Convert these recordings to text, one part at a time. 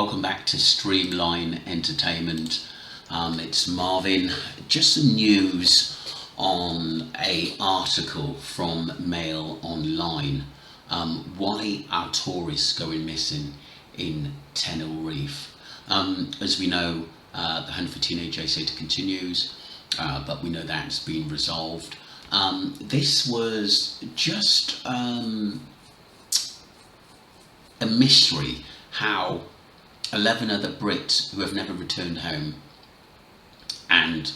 welcome back to Streamline Entertainment. It's Marvin. Just some news on a article from Mail Online. Why are tourists going missing in Tenerife? As we know, the hunt for teenage slater continues, but we know that's been resolved. This was just a mystery how 11 other Brits who have never returned home, and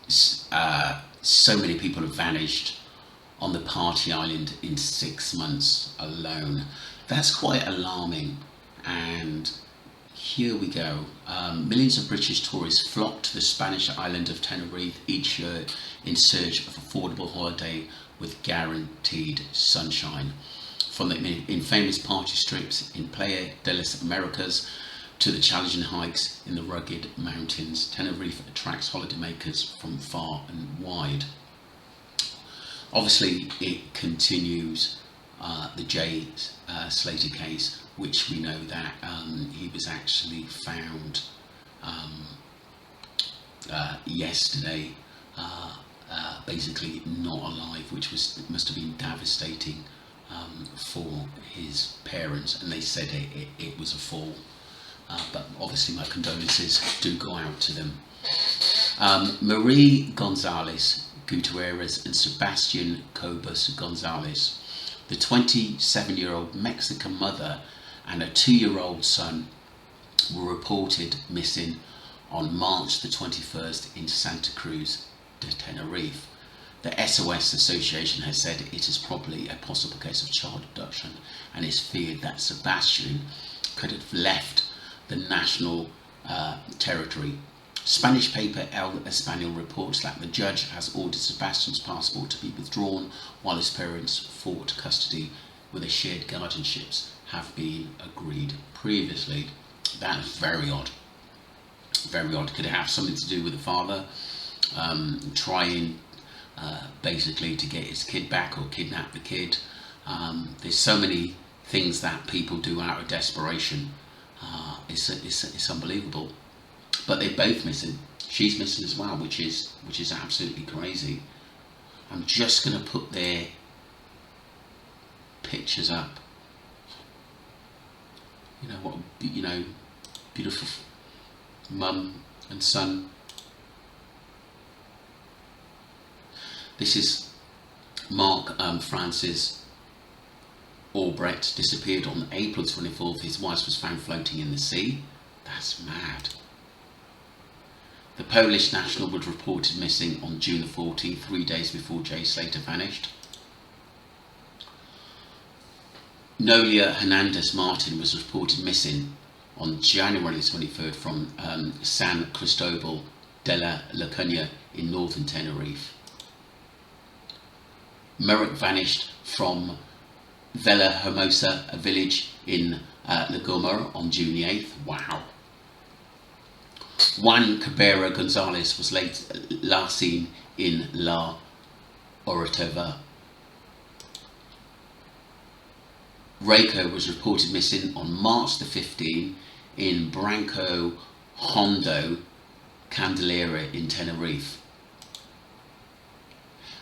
so many people have vanished on the party island in 6 months alone. That's quite alarming. And here we go. Millions of British tourists flock to the Spanish island of Tenerife each year in search of affordable holiday with guaranteed sunshine. From the infamous party strips in Playa de las Americas to the challenging hikes in the rugged mountains, Tenerife attracts holidaymakers from far and wide. Obviously, it continues the Slater case, which we know that he was actually found yesterday, basically not alive, which must have been devastating for his parents, and they said it was a fall, but obviously my condolences do go out to them. Marie Gonzalez Gutierrez and Sebastian Cobus Gonzalez, the 27-year-old Mexican mother and a 2-year-old son, were reported missing on March the 21st in Santa Cruz de Tenerife. The SOS Association has said it is probably a possible case of child abduction, and it's feared that Sebastian could have left the national territory. Spanish paper El Español reports that the judge has ordered Sebastian's passport to be withdrawn while his parents fought custody with a shared guardianships have been agreed previously. That's very odd. Very odd. Could it have something to do with the father trying basically to get his kid back or kidnap the kid? There's so many things that people do out of desperation. It's unbelievable. But they're both missing. She's missing as well, which is absolutely crazy. I'm just going to put their pictures up. You know what? Beautiful mum and son. This is Mark Francis Albrecht, disappeared on April 24th. His wife was found floating in the sea. That's mad. The Polish national was reported missing on June the 14th, 3 days before Jay Slater vanished. Noelia Hernandez Martin was reported missing on January 23rd from San Cristobal de la Cunha in northern Tenerife. Merrick vanished from Villa Hermosa, a village in La Gomera, on June the 8th. Wow. Juan Cabrera Gonzalez was last seen in La Orotava. Reiko was reported missing on March the 15th in Branco Hondo, Candelaria in Tenerife.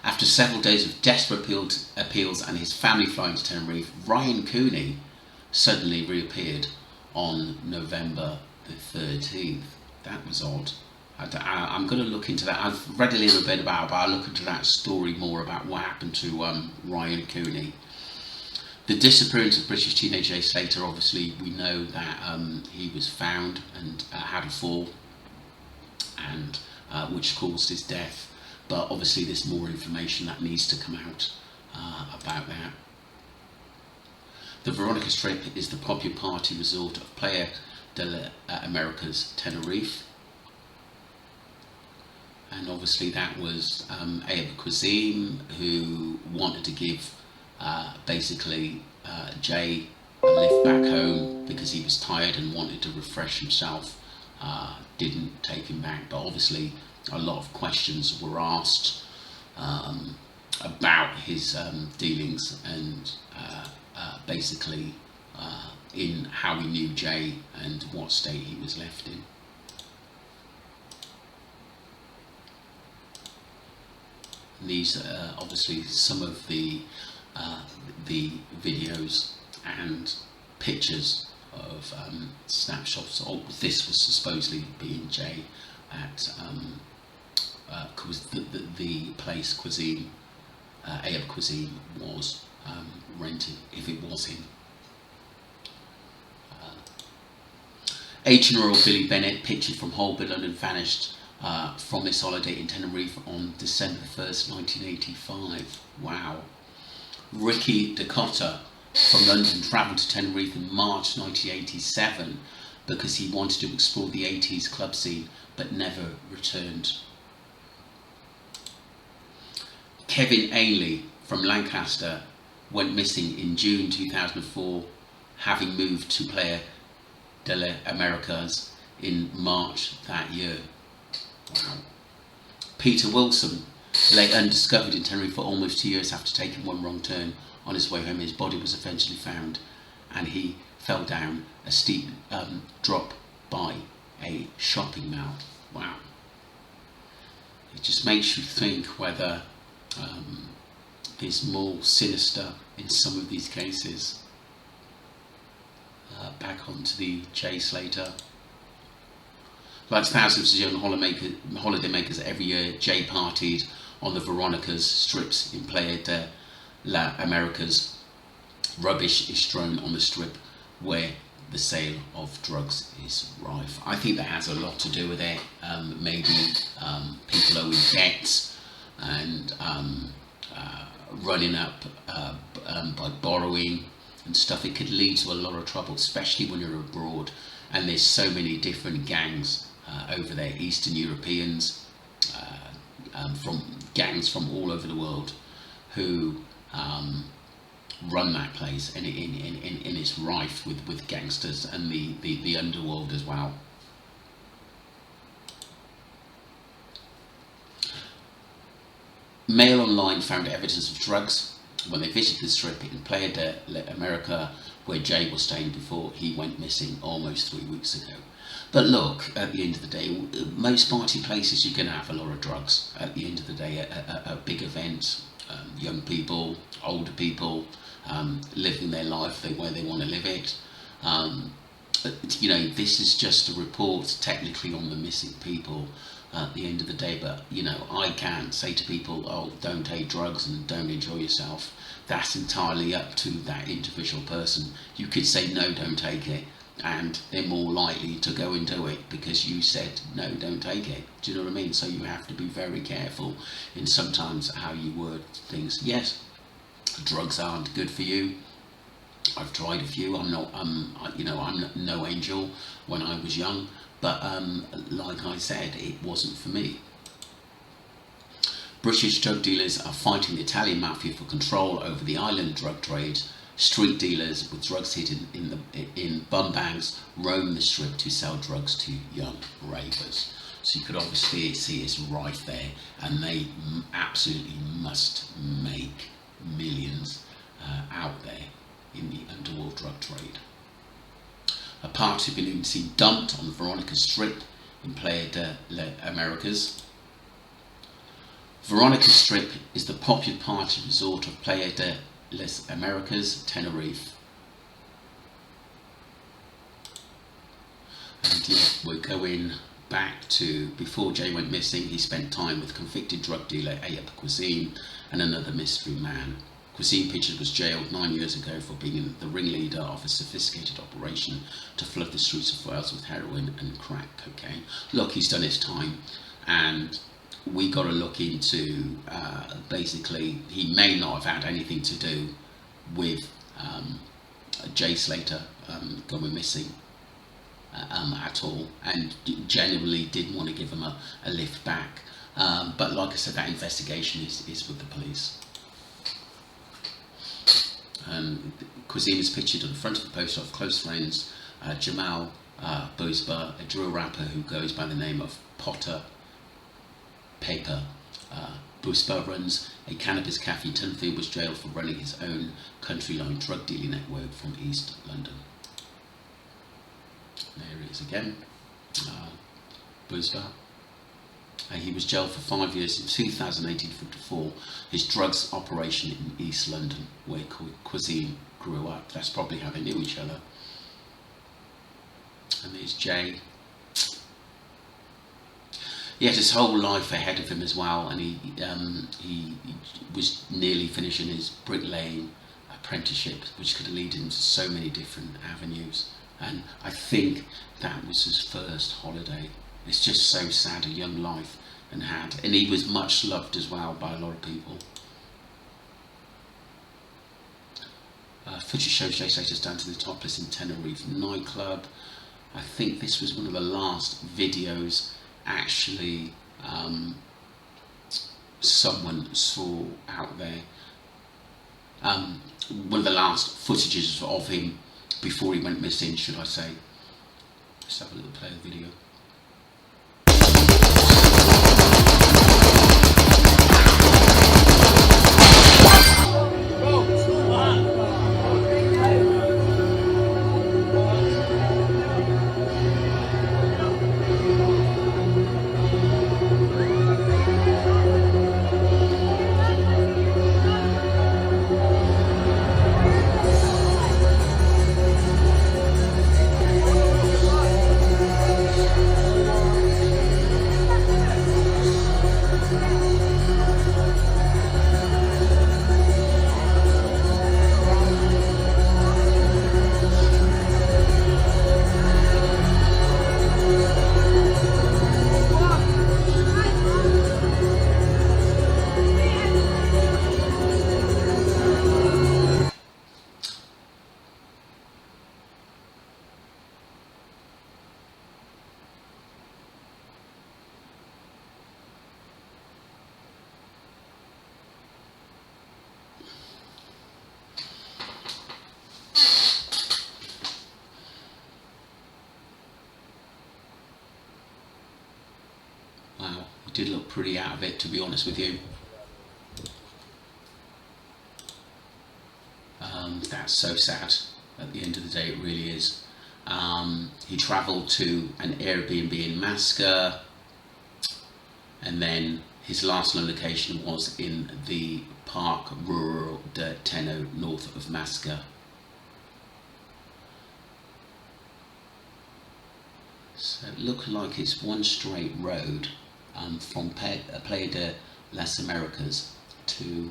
After several days of desperate appeals and his family flying to Tenerife, Ryan Cooney suddenly reappeared on November the 13th. That was odd. I'm going to look into that. I've read a little bit about it, but I'll look into that story more about what happened to Ryan Cooney. The disappearance of British teenager Slater, obviously we know that he was found and had a fall, and which caused his death. But obviously there's more information that needs to come out about that. The Veronica Strip is the popular party resort of Playa de las Americas, Tenerife. And obviously that was Ava Cuisine, who wanted to give basically Jay a lift back home because he was tired and wanted to refresh himself. Didn't take him back, but obviously a lot of questions were asked about his dealings, and basically in how he knew Jay and what state he was left in. These are obviously some of the videos and pictures of snapshots. Oh, this was supposedly being Jay at the place Cuisine, Arab Cuisine was rented, if it was him. 18-year-old Billy Bennett, pictured from Holborn, London, vanished from his holiday in Tenerife on December 1st, 1985. Wow. Ricky Dakota from London travelled to Tenerife in March 1987 because he wanted to explore the 80s club scene but never returned. Kevin Ainley from Lancaster went missing in June 2004, having moved to Playa de las Americas in March that year. Wow. Peter Wilson lay undiscovered in Tenerife for almost 2 years after taking one wrong turn on his way home. His body was eventually found and he fell down a steep drop by a shopping mall. Wow. It just makes you think whether there's more sinister in some of these cases. Back onto the Jay Slater. Like thousands of young holidaymakers every year, Jay partied on the Veronica's strips in Playa de las Americas. Rubbish is strewn on the strip where the sale of drugs is rife. I think that has a lot to do with it. Maybe people owing debts and running up by borrowing and stuff. It could lead to a lot of trouble, especially when you're abroad and there's so many different gangs over there, Eastern Europeans, from gangs from all over the world who run that place, and it's rife with gangsters and the underworld as well. Mail Online found evidence of drugs when they visited the strip in Playa de la America, where Jay was staying before he went missing almost 3 weeks ago. But look, at the end of the day, most party places you're going to have a lot of drugs. At the end of the day, a big event, young people, older people, living their life the way they want to live it. You know, this is just a report technically on the missing people at the end of the day, but you know, I can't say to people, oh, don't take drugs and don't enjoy yourself. That's entirely up to that individual person. You could say, no, don't take it, and they're more likely to go and do it because you said, no, don't take it. Do you know what I mean? So you have to be very careful in sometimes how you word things. Yes, drugs aren't good for you. I've tried a few. I'm not, you know, I'm no angel when I was young, but like I said, it wasn't for me. British drug dealers are fighting the Italian mafia for control over the island drug trade. Street dealers with drugs hidden in bum bags roam the strip to sell drugs to young ravers. So you could obviously see it's right there, and they absolutely must make millions out there in the underworld drug trade. A party balloon seen dumped on the Veronica Strip in Playa de las Americas. Veronica Strip is the popular party resort of Playa de las Americas, Tenerife. And yeah, we're going back to before Jay went missing. He spent time with convicted drug dealer Arab Cuisine and another mystery man. Cuisine Pictures was jailed 9 years ago for being the ringleader of a sophisticated operation to flood the streets of Wales with heroin and crack cocaine. Look, he's done his time, and we got to look into basically he may not have had anything to do with Jay Slater going missing at all, and genuinely didn't want to give him a lift back. But like I said, that investigation is with the police. Cuisine is pictured at the front of the poster of close friends Jamal Bousba, a drill rapper who goes by the name of Potter Paper. Bousba runs a cannabis cafe in Tunfield, was jailed for running his own country line drug dealing network from East London. There he is again. Busba. He was jailed for 5 years in 2018 for his drugs operation in East London, where Cuisine grew up. That's probably how they knew each other. And there's Jay. He had his whole life ahead of him as well, and he was nearly finishing his bricklaying apprenticeship, which could lead him to so many different avenues. And I think that was his first holiday. It's just so sad, a young life, and he was much loved as well by a lot of people. Footage shows Jay Slater down to the topless in Tenerife nightclub. I think this was one of the last videos actually someone saw out there. One of the last footages of him before he went missing, should I say. Let's have a little play of the video. Wow, he did look pretty out of it, to be honest with you. That's so sad. At the end of the day, it really is. He travelled to an Airbnb in Masca, and then his last known location was in the Park Rural de Teno, north of Masca. So it looked like it's one straight road from Playa de las Americas to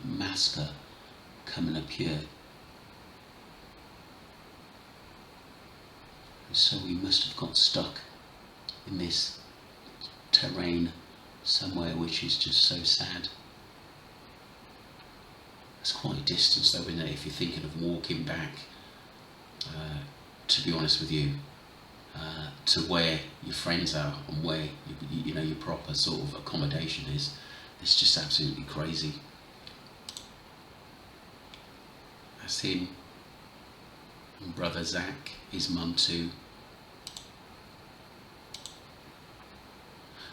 Masca, coming up here. So we must have got stuck in this terrain somewhere, which is just so sad. It's quite a distance though, isn't it, if you're thinking of walking back, to be honest with you, to where your friends are and where you know your proper sort of accommodation is. It's just absolutely crazy. That's him. And brother Zach, his mum too.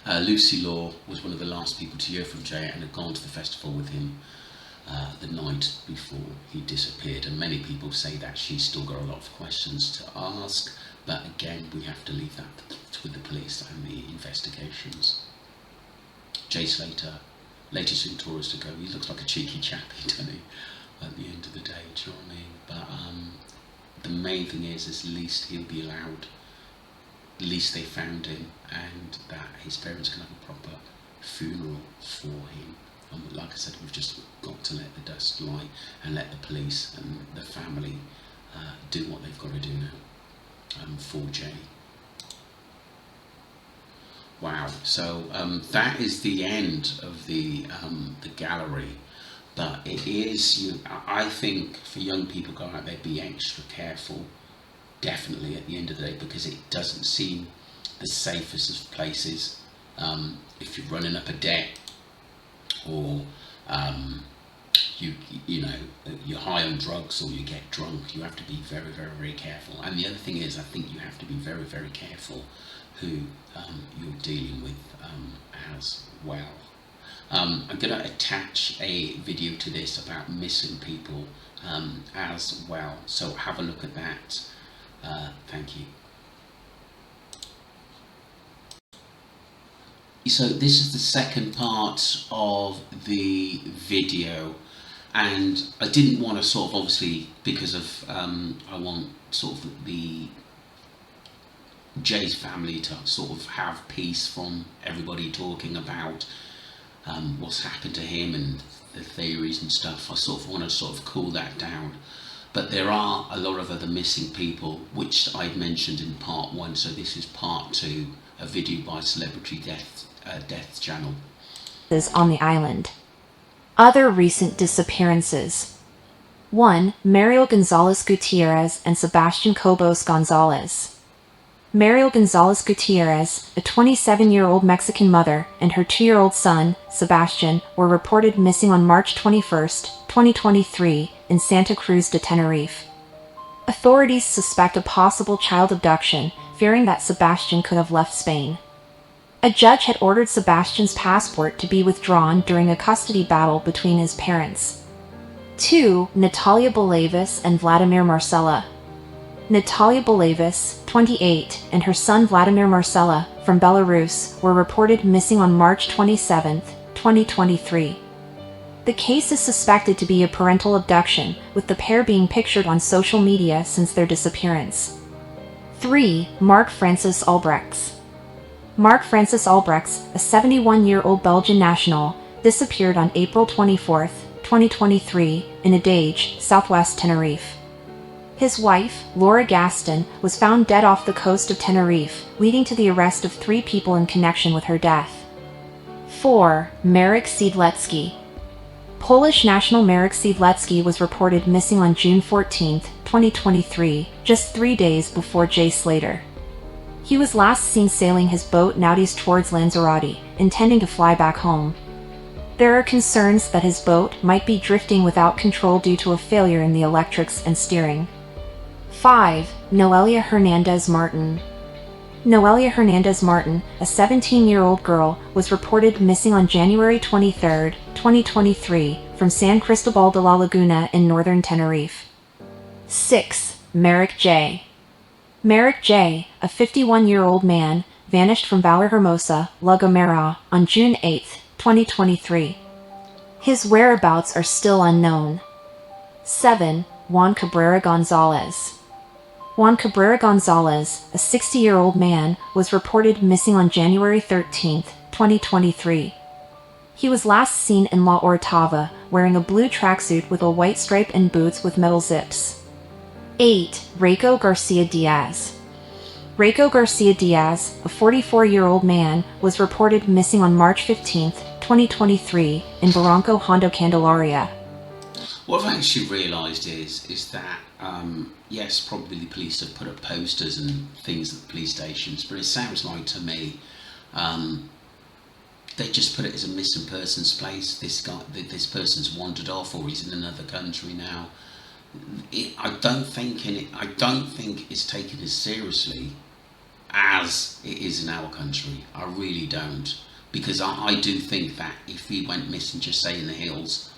Lucy Law was one of the last people to hear from Jay and had gone to the festival with him the night before he disappeared, and many people say that she's still got a lot of questions to ask, but again we have to leave that with the police and the investigations. Jay Slater, latest in tours to go. He looks like a cheeky chappy, doesn't he, at the end of the day, do you know what I mean? But the main thing is at least he'll be allowed, at least they found him, and that his parents can have a proper funeral for him. And like I said, we've just got to let the dust lie and let the police and the family do what they've got to do now for Jay. Wow, so that is the end of the gallery, but it is, I think for young people going out there, be extra careful, definitely at the end of the day, because it doesn't seem the safest of places. If you're running up a debt, or you know you're high on drugs, or you get drunk, you have to be very, very, very careful. And the other thing is, I think you have to be very, very careful who you're dealing with as well. I'm going to attach a video to this about missing people as well, so have a look at that. Thank you. So this is the second part of the video, and I didn't want to sort of, obviously, because of I want sort of the Jay's family to sort of have peace from everybody talking about what's happened to him and the theories and stuff. I sort of want to sort of cool that down. But there are a lot of other missing people, which I've mentioned in part 1, so this is part 2, a video by Celebrity Death Channel. On the island. Other recent disappearances. 1. Mariel Gonzalez Gutierrez and Sebastian Cobos Gonzalez. Mariel Gonzalez Gutierrez, a 27-year-old Mexican mother, and her 2-year-old son, Sebastian, were reported missing on March 21, 2023, in Santa Cruz de Tenerife. Authorities suspect a possible child abduction, fearing that Sebastian could have left Spain. A judge had ordered Sebastian's passport to be withdrawn during a custody battle between his parents. 2. Natalia Bolavis and Vladimir Marcella. Natalia Bolavis, 28, and her son Vladimir Marcella, from Belarus, were reported missing on March 27, 2023. The case is suspected to be a parental abduction, with the pair being pictured on social media since their disappearance. 3. Mark Francis Albrechts. Mark Francis Albrechts, a 71-year-old Belgian national, disappeared on April 24, 2023, in Adage, southwest Tenerife. His wife, Laura Gaston, was found dead off the coast of Tenerife, leading to the arrest of 3 people in connection with her death. 4. Marek Siedlecki. Polish national Marek Siedlecki was reported missing on June 14, 2023, just 3 days before Jay Slater. He was last seen sailing his boat Nautis towards Lanzarote, intending to fly back home. There are concerns that his boat might be drifting without control due to a failure in the electrics and steering. 5. Noelia Hernandez Martin. Noelia Hernandez Martin, a 17-year-old girl, was reported missing on January 23, 2023, from San Cristobal de la Laguna in northern Tenerife. 6. Marek J. Marek J., a 51-year-old man, vanished from Vallehermosa, La Gomera, on June 8, 2023. His whereabouts are still unknown. 7. Juan Cabrera Gonzalez. Juan Cabrera Gonzalez, a 60-year-old man, was reported missing on January 13, 2023. He was last seen in La Orotava, wearing a blue tracksuit with a white stripe and boots with metal zips. 8. Rayco Garcia Diaz. Rayco Garcia Diaz, a 44-year-old man, was reported missing on March 15, 2023, in Barranco Hondo, Candelaria. What I've actually realised is that, yes, probably the police have put up posters and things at the police stations, but it sounds like to me they just put it as a missing persons place. This person's wandered off, or he's in another country now. I don't think it's taken as seriously as it is in our country. I really don't, because I do think that if he went missing, just say in the hills,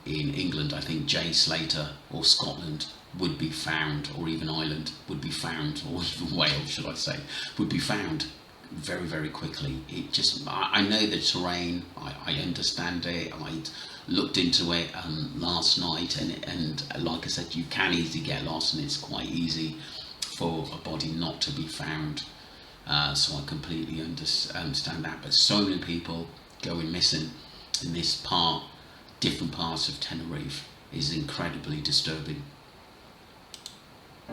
in England, I think Jay Slater, or Scotland, would be found, or even Ireland would be found, or even Wales, should I say, would be found very, very quickly. I know the terrain, I understand it, I looked into it last night, and like I said, you can easily get lost, and it's quite easy for a body not to be found, so I completely understand that. But so many people going missing in this different parts of Tenerife is incredibly disturbing.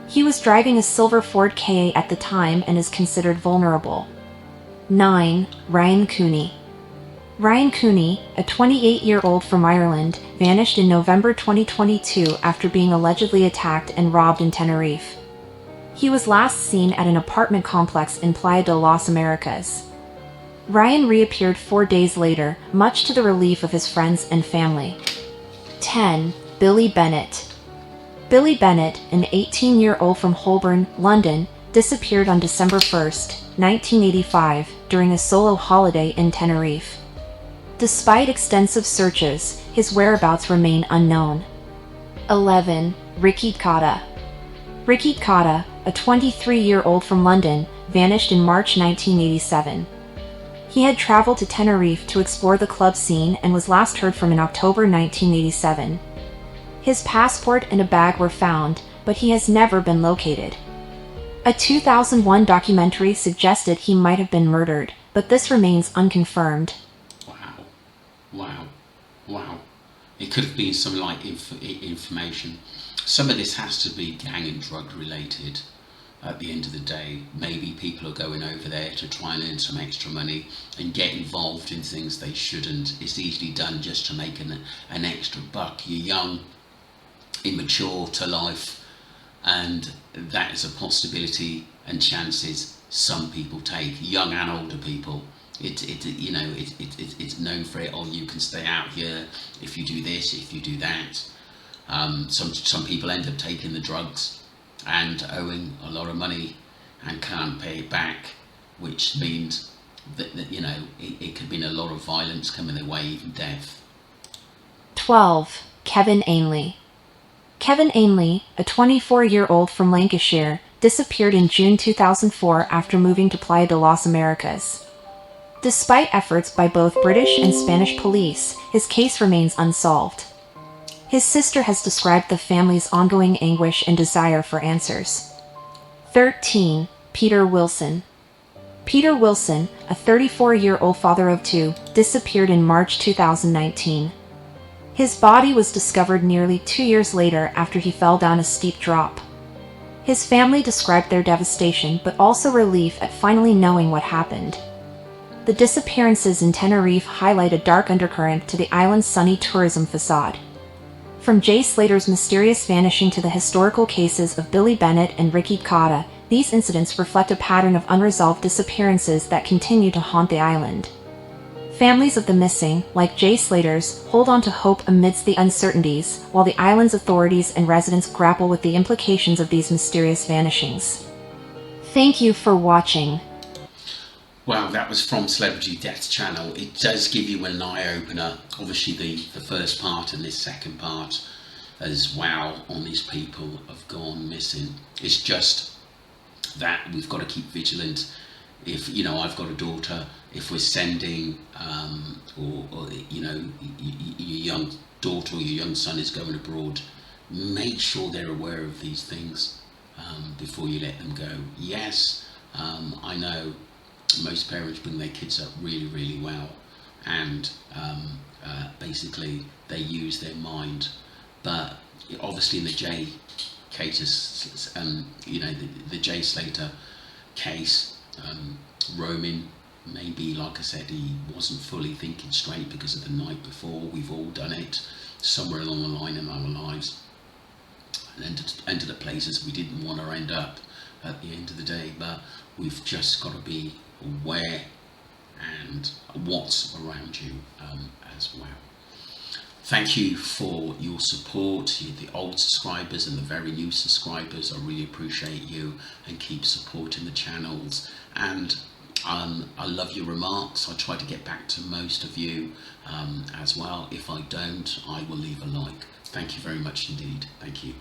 He was driving a silver Ford Ka at the time and is considered vulnerable. 9. Ryan Cooney. Ryan Cooney, a 28-year-old from Ireland, vanished in November 2022 after being allegedly attacked and robbed in Tenerife. He was last seen at an apartment complex in Playa de las Americas. Ryan reappeared 4 days later, much to the relief of his friends and family. 10. Billy Bennett. Billy Bennett, an 18-year-old from Holborn, London, disappeared on December 1, 1985, during a solo holiday in Tenerife. Despite extensive searches, his whereabouts remain unknown. 11. Ricky Cotta. Ricky Cotta, a 23-year-old from London, vanished in March 1987. He had traveled to Tenerife to explore the club scene and was last heard from in October 1987. His passport and a bag were found, but he has never been located. A 2001 documentary suggested he might have been murdered, but this remains unconfirmed. Wow, wow, wow. It could have been some like information. Some of this has to be gang and drug related. At the end of the day, maybe people are going over there to try and earn some extra money and get involved in things they shouldn't. It's easily done just to make an extra buck. You're young, immature to life, and that is a possibility and chances some people take, young and older people. It's known for it. Oh, you can stay out here if you do this, if you do that. Some people end up taking the drugs and owing a lot of money and can't pay it back, which means that it could mean a lot of violence coming their way, even death. 12. Kevin Ainley. Kevin Ainley, a 24-year-old from Lancashire, disappeared in June 2004 after moving to Playa de las Americas. Despite efforts by both British and Spanish police, his case remains unsolved. His sister has described the family's ongoing anguish and desire for answers. 13. Peter Wilson. Peter Wilson, a 34-year-old father of two, disappeared in March 2019. His body was discovered nearly 2 years later after he fell down a steep drop. His family described their devastation but also relief at finally knowing what happened. The disappearances in Tenerife highlight a dark undercurrent to the island's sunny tourism facade. From Jay Slater's mysterious vanishing to the historical cases of Billy Bennett and Ricky Cotta, these incidents reflect a pattern of unresolved disappearances that continue to haunt the island. Families of the missing, like Jay Slater's, hold on to hope amidst the uncertainties, while the island's authorities and residents grapple with the implications of these mysterious vanishings. Thank you for watching. Well, that was from Celebrity Death Channel. It does give you an eye-opener. Obviously the first part and this second part as wow on these people have gone missing. It's just that we've got to keep vigilant. If I've got a daughter, if we're sending or your young daughter or your young son is going abroad, make sure they're aware of these things before you let them go. Yes, I know most parents bring their kids up really, really well, and basically they use their mind. But obviously in the Jay cases, the Jay Slater case, Roman, maybe, like I said, he wasn't fully thinking straight because of the night before. We've all done it somewhere along the line in our lives, and ended up places we didn't want to end up at the end of the day. But we've just got to be aware and what's around you as well. Thank you for your support, the old subscribers and the very new subscribers. I really appreciate you, and keep supporting the channels. And I love your remarks. I try to get back to most of you as well. If I don't, I will leave a like. Thank you very much indeed. Thank you.